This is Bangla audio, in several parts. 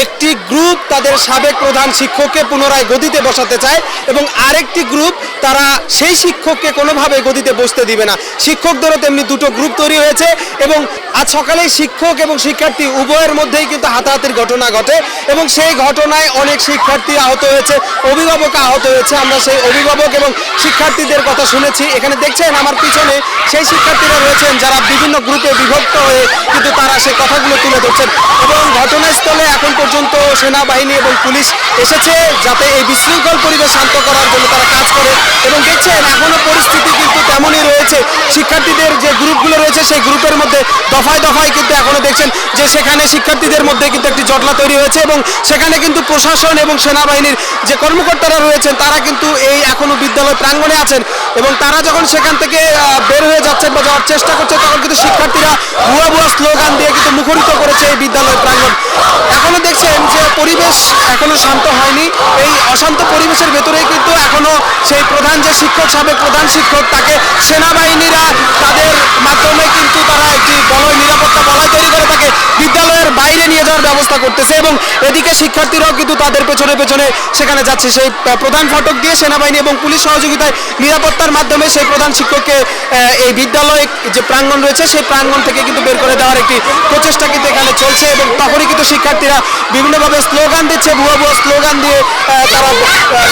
একটি গ্রুপ তাদের সাবেক প্রধান শিক্ষককে পুনরায় গদিতে বসাতে চায় এবং আরেকটি গ্রুপ তারা সেই শিক্ষককে কোনোভাবে গদিতে বসতে দিবে না। শিক্ষকদেরও তেমনি দুটো গ্রুপ তৈরি হয়েছে এবং আজ সকালে শিক্ষক এবং শিক্ষার্থী উভয়ের মধ্যেই কিন্তু হাতাহাতির ঘটনা ঘটে এবং সেই ঘটনায় অনেক শিক্ষার্থী আহত হয়েছে, অভিভাবক আহত হয়েছে। আমরা সেই অভিভাবক এবং শিক্ষার্থীদের কথা শুনেছি। এখানে দেখছেন আমার পিছনে সেই শিক্ষার্থীরা রয়েছেন যারা বিভিন্ন গ্রুপে বিভক্ত হয়ে কিন্তু তারা সেই কথাগুলো তুলে ধরছেন এবং ঘটনাস্থলে এখন পর্যন্ত সেনাবাহিনী এবং পুলিশ এসেছে যাতে এই বিশৃঙ্খল পরিবেশ শান্ত করার জন্য তারা কাজ করে এবং দেখছেন এখনো পরিস্থিতি কিন্তু তেমনই রয়েছে। শিক্ষার্থীদের যে গ্রুপগুলো রয়েছে সেই গ্রুপের মধ্যে দফায় দফায় কিন্তু এখনো দেখছেন যে সেখানে শিক্ষার্থীদের মধ্যে কিন্তু একটি জটলা তৈরি হয়েছে এবং সেখানে কিন্তু প্রশাসন এবং সেনাবাহিনীর যে কর্মকর্তারা রয়েছেন তারা কিন্তু এই এখনো বিদ্যালয় প্রাঙ্গণে আছেন এবং তারা যখন সেখান থেকে বের হয়ে যাচ্ছেন বা যাওয়ার চেষ্টা করছে তখন কিন্তু শিক্ষার্থীরা ভুয়া ভুয়া স্লোগান দিয়ে কিন্তু মুখরিত করেছে এই বিদ্যালয় প্রাঙ্গণ। এখনো দেখছেন যে পরিবেশ এখনো শান্ত হয়নি। এই অশান্ত পরিবেশের ভেতরেই কিন্তু এখনো সেই প্রধান যে শিক্ষক, সাবেক প্রধান শিক্ষক, তাকে সেনাবাহিনীরা তাদের মাধ্যমে কিন্তু তারা একটি নিরাপত্তা বলয় তৈরি করে তাকে বিদ্যালয়ের বাইরে নিয়ে যাওয়ার ব্যবস্থা করতেছে এবং এদিকে শিক্ষার্থীরাও কিন্তু তাদের পেছনে পেছনে সেখানে যাচ্ছে। সেই প্রধান ফটক দিয়ে সেনাবাহিনী এবং পুলিশ সহযোগিতায় নিরাপত্তার মাধ্যমে সেই প্রধান শিক্ষককে এই বিদ্যালয় যে প্রাঙ্গণ রয়েছে সেই প্রাঙ্গণ থেকে কিন্তু বের করে দেওয়ার একটি প্রচেষ্টা কিন্তু এখানে চলছে এবং তখনই কিন্তু শিক্ষার্থীরা বিভিন্নভাবে স্লোগান দিচ্ছে, ভুয়া ভুয়া স্লোগান দিয়ে তারা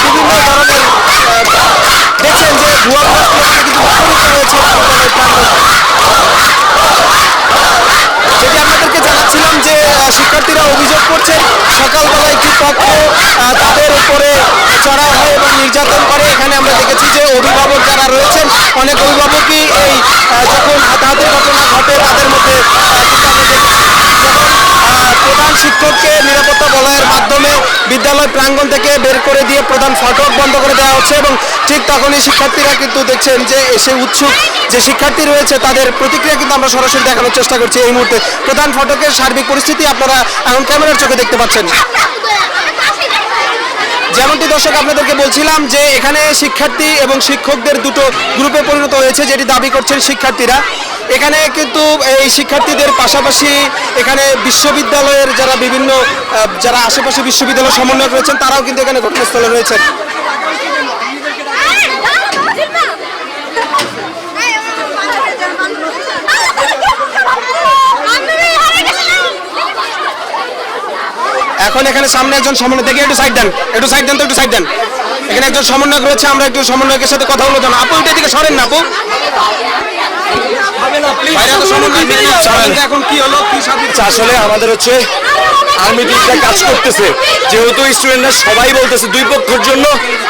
বিভিন্ন ধরনের দেখছেন যে ভুয়া ভুয়া স্লোগানে কিন্তু মুখরিত হয়েছে বিদ্যালয় প্রাঙ্গণ। যেটি আপনাদেরকে জানাচ্ছিলাম যে শিক্ষার্থীরা অভিযোগ করছেন সকালবেলা একটি পক্ষ তাদের উপরে চড়াও হয় এবং নির্যাতন করে। এখানে আমরা দেখেছি যে অভিভাবক যারা রয়েছেন অনেক অভিভাবকই এই যখন হাতাহাতির ঘটনা ঘটে তাদের মধ্যে প্রধান শিক্ষককে নিরাপত্তা বলয়ের মাধ্যমে বিদ্যালয় প্রাঙ্গণ থেকে বের করে দিয়ে প্রধান ফটক বন্ধ করে দেওয়া হচ্ছে এবং ঠিক তখনই শিক্ষার্থীরা কিন্তু দেখছেন যে এসে উৎসুক যে শিক্ষার্থী রয়েছে তাদের প্রতিক্রিয়া কিন্তু আমরা সরাসরি দেখানোর চেষ্টা করছি। এই মুহূর্তে প্রধান ফটকের সার্বিক পরিস্থিতি আপনারা এখন ক্যামেরার চোখে দেখতে পাচ্ছেন। যেমনটি দর্শক আপনাদেরকে বলছিলাম যে এখানে শিক্ষার্থী এবং শিক্ষকদের দুটো গ্রুপে পরিণত হয়েছে যেটি দাবি করছেন শিক্ষার্থীরা। এখানে কিন্তু এই শিক্ষার্থীদের পাশাপাশি এখানে বিশ্ববিদ্যালয়ের যারা বিভিন্ন যারা আশেপাশে বিশ্ববিদ্যালয়ের সমন্বয়ক রয়েছেন তারাও কিন্তু এখানে ঘটনাস্থলে রয়েছেন। এখন এখানে সামনে একজন সমন্বয় দেখে একটু সাইড দেন, একটু সাইড দেন তো, একটু সাইড দেন। এখানে একজন সমন্বয়ক রয়েছে, আমরা একটু সমন্বয়কের সাথে কথা বলবো। আপু এটা দিকে সরেন না আপু। আসলে আমাদের হচ্ছে আর্মি টিমটা কাজ করতেছে, যেহেতু স্টুডেন্টরা সবাই বলতেছে দুই পক্ষের জন্য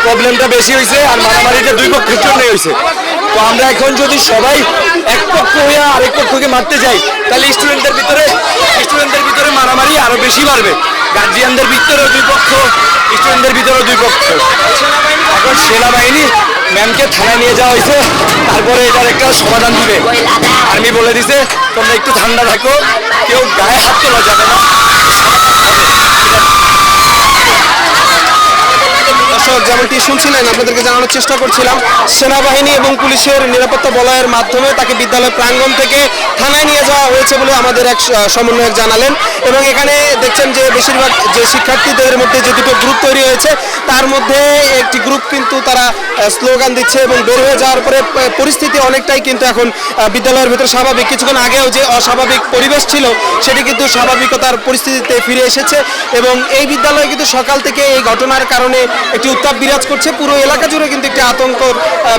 প্রবলেমটা বেশি হয়েছে আর মারামারিটা দুই পক্ষের জন্যই হয়েছে। তো আমরা এখন যদি সবাই এক পক্ষ হয়ে আরেক পক্ষকে মারতে যাই তাহলে স্টুডেন্টদের ভিতরে মারামারি আরো বেশি বাড়বে। গার্জিয়ানদের ভিতরেও দুই পক্ষ, স্টুডেন্টদের ভিতরেও দুই পক্ষ। এখন সেনাবাহিনী ম্যামকে থানায় নিয়ে যাওয়া হয়েছে, তারপরে এটার একটা সমাধান দিবে। আর্মি বলে দিছে তোমরা একটু ঠান্ডা থাকো, কেউ গায়ে হাত তোলা যাবে না। দর্শক যেমনটি শুনছিলেন আপনাদেরকে জানানোর চেষ্টা করছিলাম সেনাবাহিনী এবং পুলিশের নিরাপত্তা বলয়ের মাধ্যমে তাকে বিদ্যালয় প্রাঙ্গণ থেকে থানায় নিয়ে যাওয়া হয়েছে বলে আমাদের এক সমন্বয়ক জানালেন এবং এখানে দেখছেন যে বেশিরভাগ যে শিক্ষার্থীদের মধ্যে যে দুটো গ্রুপ তৈরি হয়েছে তার মধ্যে একটি গ্রুপ কিন্তু তারা স্লোগান দিচ্ছে এবং বের হয়ে যাওয়ার পরে পরিস্থিতি অনেকটাই কিন্তু এখন বিদ্যালয়ের ভিতরে স্বাভাবিক। কিছুক্ষণ আগেও যে অস্বাভাবিক পরিবেশ ছিল সেটি কিন্তু স্বাভাবিকতার পরিস্থিতিতে ফিরে এসেছে এবং এই বিদ্যালয়ে কিন্তু সকাল থেকে এই ঘটনার কারণে একটি উত্তাপ বিরাজ করছে। পুরো এলাকা জুড়ে কিন্তু একটি আতঙ্কর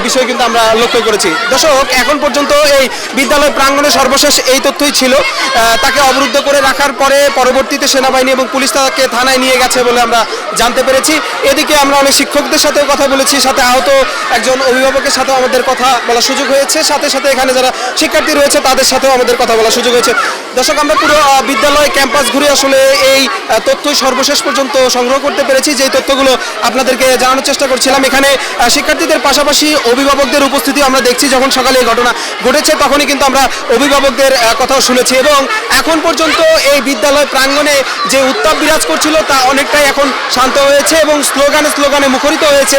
বিষয় কিন্তু আমরা লক্ষ্য করেছি। দর্শক এখন পর্যন্ত এই বিদ্যালয় প্রাঙ্গণে সর্বশেষ এই তথ্যই ছিল। তাকে অবরুদ্ধ করে রাখার পরে পরবর্তীতে সেনাবাহিনী এবং পুলিশ তাকে থানায় নিয়ে গেছে বলে আমরা জানতে পেরেছি। এদিকে আমরা অনেক শিক্ষকদের সাথেও কথা বলেছি, সাথে আহত একজন অভিভাবকের সাথেও আমাদের কথা বলার সুযোগ হয়েছে, সাথে সাথে এখানে যারা শিক্ষার্থী রয়েছে তাদের সাথেও আমাদের কথা বলার সুযোগ হয়েছে। দর্শক আমরা পুরো বিদ্যালয় ক্যাম্পাস ঘুরে আসলে এই তথ্যই সর্বশেষ পর্যন্ত সংগ্রহ করতে পেরেছি, যেই তথ্যগুলো আপনাদেরকে জানানোর চেষ্টা করছিলাম। এখানে শিক্ষার্থীদের পাশাপাশি অভিভাবকদের উপস্থিতি আমরা দেখছি। যখন সকালে এই ঘটনা ঘটেছে তখনই কিন্তু আমরা অভিভাবকদের কথাও শুনেছি এবং এখন পর্যন্ত এই বিদ্যালয় প্রাঙ্গণে যে উত্তাপ বিরাজ করছিল তা অনেকটাই এখন শান্ত হয়েছে এবং স্লোগানে মুখরিত হয়েছে।